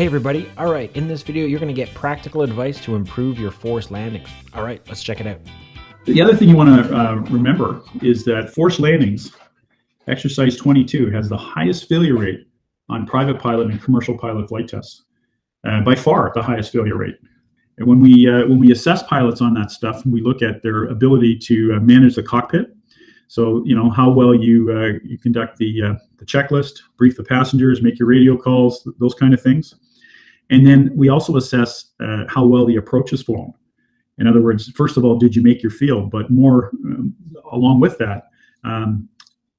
Hey everybody, alright, in this video you're going to get practical advice to improve your forced landings. Alright, let's check it out. The other thing you want to remember is that forced landings, exercise 22, has the highest failure rate on private pilot and commercial pilot flight tests. By far the highest failure rate. And when we assess pilots on that stuff, we look at their ability to manage the cockpit. So, you know, how well you conduct the checklist, brief the passengers, make your radio calls, those kind of things. And then we also assess how well the approach is flown. In other words, first of all, did you make your field? But more along with that,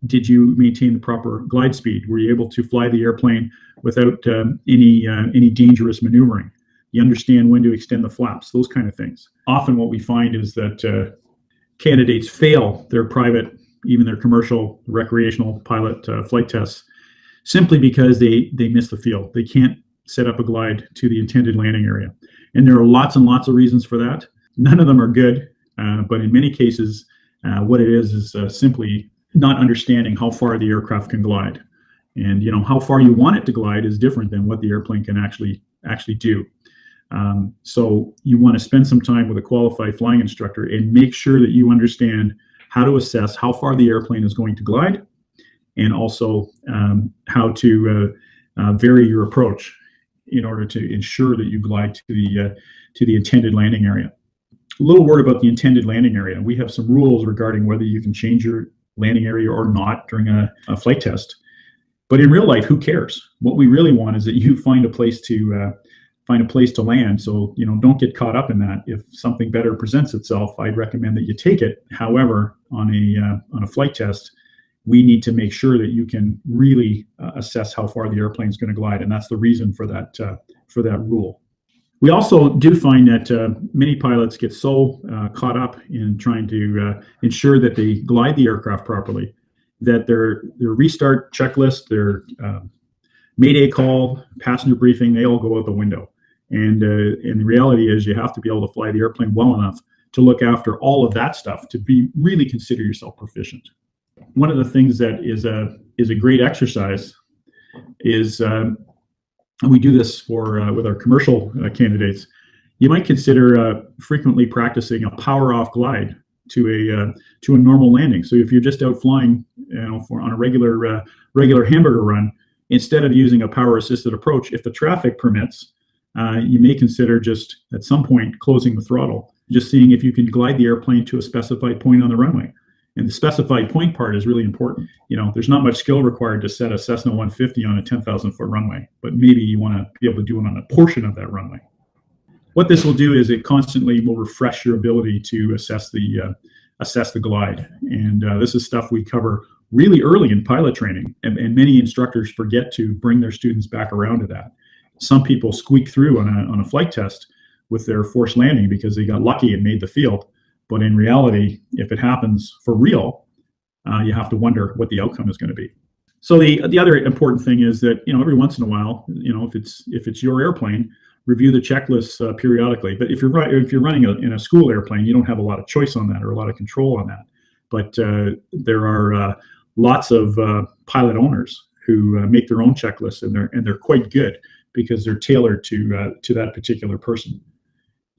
did you maintain the proper glide speed? Were you able to fly the airplane without any dangerous maneuvering? You understand when to extend the flaps, those kind of things. Often what we find is that candidates fail their private, even their commercial, recreational pilot flight tests simply because they miss the field. They can't set up a glide to the intended landing area. And there are lots and lots of reasons for that. None of them are good, but in many cases, what it is simply not understanding how far the aircraft can glide. And you know how far you want it to glide is different than what the airplane can actually do. So you want to spend some time with a qualified flying instructor and make sure that you understand how to assess how far the airplane is going to glide, and also how to vary your approach in order to ensure that you glide to the intended landing area. A little word about the intended landing area. We have some rules regarding whether you can change your landing area or not during a flight test. But in real life, who cares? What we really want is that you find a place to land. So, you know, don't get caught up in that. If something better presents itself, I'd recommend that you take it. However, on a flight test, we need to make sure that you can really assess how far the airplane is going to glide, and that's the reason for that rule. We also do find that many pilots get so caught up in trying to ensure that they glide the aircraft properly that their restart checklist, their Mayday call, passenger briefing, they all go out the window. And the reality is you have to be able to fly the airplane well enough to look after all of that stuff to really consider yourself proficient. One of the things that is a great exercise is, and we do this with our commercial candidates, you might consider frequently practicing a power off glide to a normal landing. So if you're just out flying, you know, on a regular hamburger run, instead of using a power assisted approach, if the traffic permits, you may consider just at some point closing the throttle, just seeing if you can glide the airplane to a specified point on the runway. And the specified point part is really important. You know, there's not much skill required to set a Cessna 150 on a 10,000 foot runway, but maybe you want to be able to do it on a portion of that runway. What this will do is it constantly will refresh your ability to assess the glide. And this is stuff we cover really early in pilot training, and many instructors forget to bring their students back around to that. Some people squeak through on a flight test with their forced landing because they got lucky and made the field. But in reality, if it happens for real, you have to wonder what the outcome is going to be. So the other important thing is that, you know, every once in a while, you know, if it's your airplane, review the checklists periodically. But if you're running in a school airplane, you don't have a lot of choice on that or a lot of control on that. But there are lots of pilot owners who make their own checklists, and they're quite good because they're tailored to that particular person.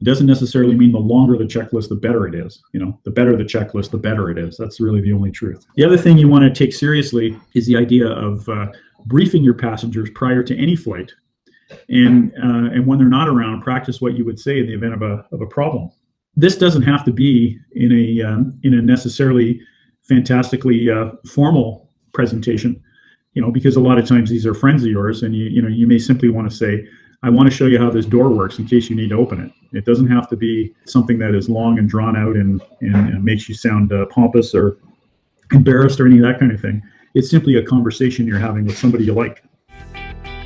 It doesn't necessarily mean the longer the checklist, the better it is. You know, the better the checklist, the better it is. That's really the only truth. The other thing you want to take seriously is the idea of briefing your passengers prior to any flight, and when they're not around, practice what you would say in the event of a problem. This doesn't have to be in a necessarily fantastically formal presentation, you know, because a lot of times these are friends of yours, and you may simply want to say, I want to show you how this door works in case you need to open it. It doesn't have to be something that is long and drawn out and makes you sound pompous or embarrassed or any of that kind of thing. It's simply a conversation you're having with somebody you like.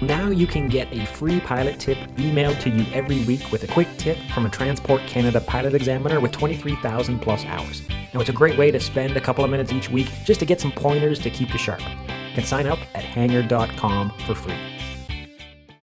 Now you can get a free pilot tip emailed to you every week with a quick tip from a Transport Canada pilot examiner with 23,000 plus hours. Now it's a great way to spend a couple of minutes each week just to get some pointers to keep you sharp. You can sign up at hangaaar.com for free.